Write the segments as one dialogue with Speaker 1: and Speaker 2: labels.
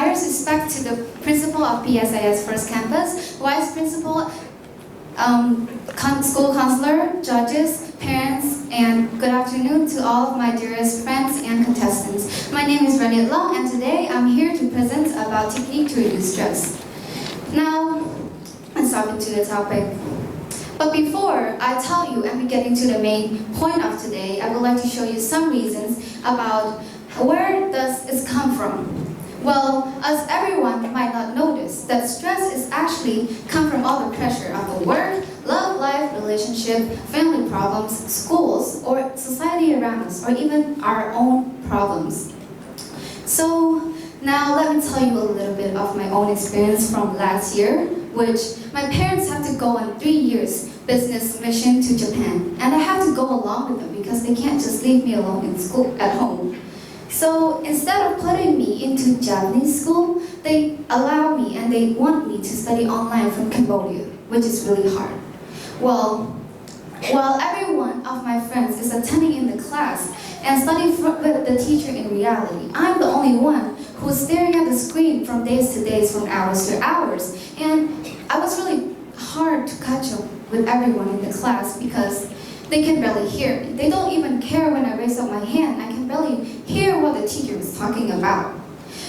Speaker 1: highest respect to the principal of PSIS First Campus, vice principal, school counselor, judges, parents, and good afternoon to all of my dearest friends and contestants. My name is RaNeat, and today I'm here to present about technique to reduce stress. Now, let's start into the topic. But before I tell you and we get into the main point of today, I would like to show you some reasons about where does it come from. Well, as everyone might not notice, that stress is actually come from all the pressure of the work, love life, relationship, family problems, schools, or society around us, or even our own problems. So now let me tell you a little bit of my own experience from last year, which my parents had to go on 3 years business mission to Japan, and I have to go along with them because they can't just leave me alone in school at home. So instead of putting me into Japanese school, they allow me and they want me to study online from Cambodia, which is really hard. Well, while every one of my friends is attending in the class and studying with the teacher in reality, I'm the only one who's staring at the screen from days to days, from hours to hours. And I was really hard to catch up with everyone in the class because they can barely hear me. They don't even care when I raise up my hand. I can barely hear what the teacher is talking about.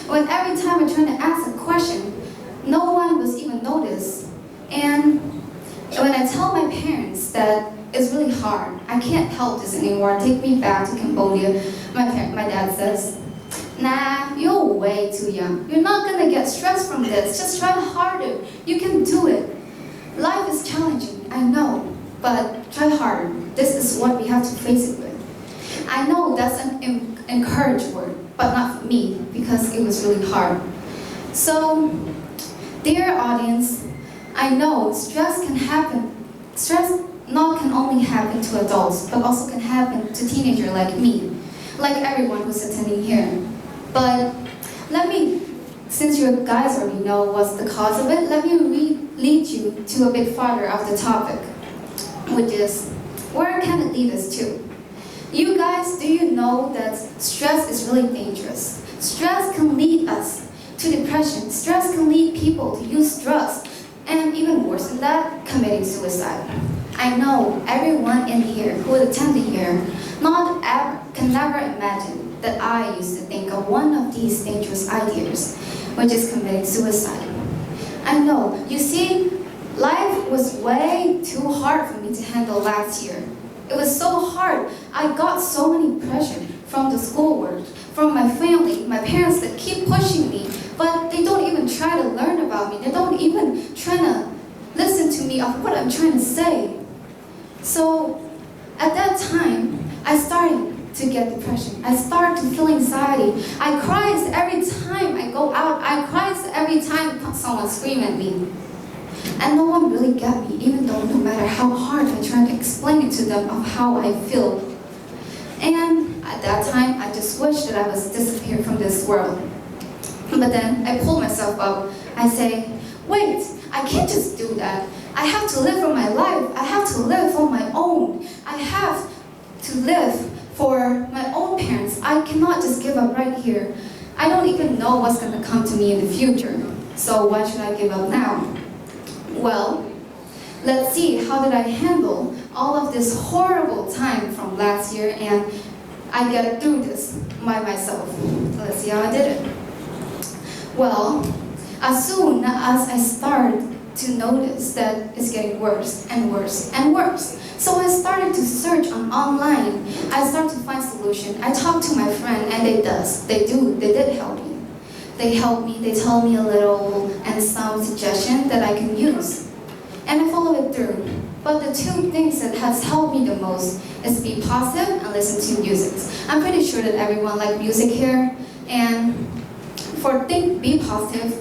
Speaker 1: When every time I try to ask a question, no one was even noticed. And when I tell my parents that it's really hard, I can't help this anymore, take me back to Cambodia, my dad says, nah, you're way too young. You're not gonna get stressed from this. Just try harder. You can do it. Life is challenging, I know, but try harder. This is what we have to face it with. I know that's an encouraging word, but not for me, because it was really hard. So, dear audience, I know stress can happen. Stress not can only happen to adults, but also can happen to teenagers like me, like everyone who's attending here. But let me, since you guys already know what's the cause of it, let me lead you to a bit farther of the topic, which is, where can it lead us to? You guys, do you know that stress is really dangerous? Stress can lead us to depression. Stress can lead people to use drugs, and even worse than that, committing suicide. I know everyone in here who attended here can never imagine that I used to think of one of these dangerous ideas, which is committing suicide. I know, you see, life was way too hard for me to handle last year. It was so hard. I got so many pressure from the schoolwork, from my family, my parents that keep pushing me, but they don't even try to learn about me. They don't even try to listen to me of what I'm trying to say. So at that time, I started to get depression. I started to feel anxiety. I cried every time I go out. I cried every time someone screamed at me. And no one really got me, even though no matter how hard I tried to explain it to them of how I feel. And at that time, I just wished that I was disappeared from this world. But then I pull myself up. I say, wait, I can't just do that. I have to live for my life. I have to live for my own. I have to live for my own parents. I cannot just give up right here. I don't even know what's going to come to me in the future. So why should I give up now? Well, let's see, how did I handle all of this horrible time from last year and I get through this by myself. Let's see how I did it. Well, as soon as I started to notice that it's getting worse and worse and worse, so I started to search online. I started to find solution. I talked to my friend and they did help me. They helped me, they told me a little and some suggestion that I can use. And I follow it through. But the two things that has helped me the most is be positive and listen to music. I'm pretty sure that everyone likes music here. And for be positive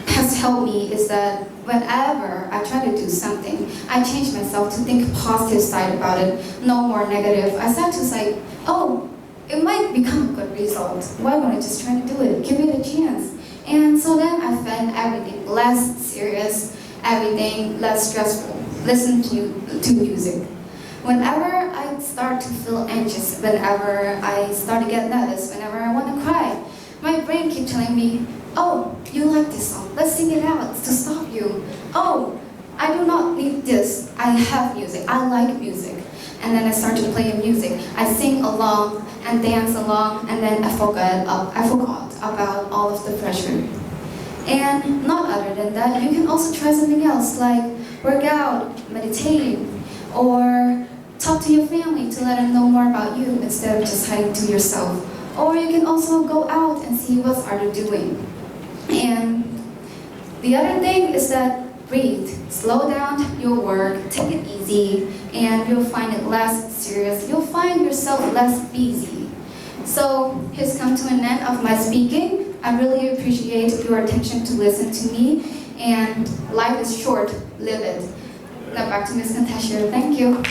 Speaker 1: has helped me is that whenever I try to do something, I change myself to think positive side about it, no more negative. I start to say, oh, it might become a good result. Why wouldn't I just try to do it? Give it a chance. And so then I find everything less serious, everything less stressful. Listen to music. Whenever I start to feel anxious, whenever I start to get nervous, whenever I want to cry, my brain keeps telling me, Oh, you like this song. Let's sing it out to stop you. Oh, I do not need this. I have music. I like music. And then I start to play music. I sing along and dance along, and then I forgot about all of the pressure. And not other than that, you can also try something else like work out, meditate, or talk to your family to let them know more about you instead of just hiding to yourself. Or you can also go out and see what others are doing. And the other thing is that breathe, slow down your work, take it easy, and you'll find it less serious. You'll find yourself less busy. So here's come to an end of my speaking. I really appreciate your attention to listen to me, and life is short, live it. Now back to Ms. Natasha. Thank you.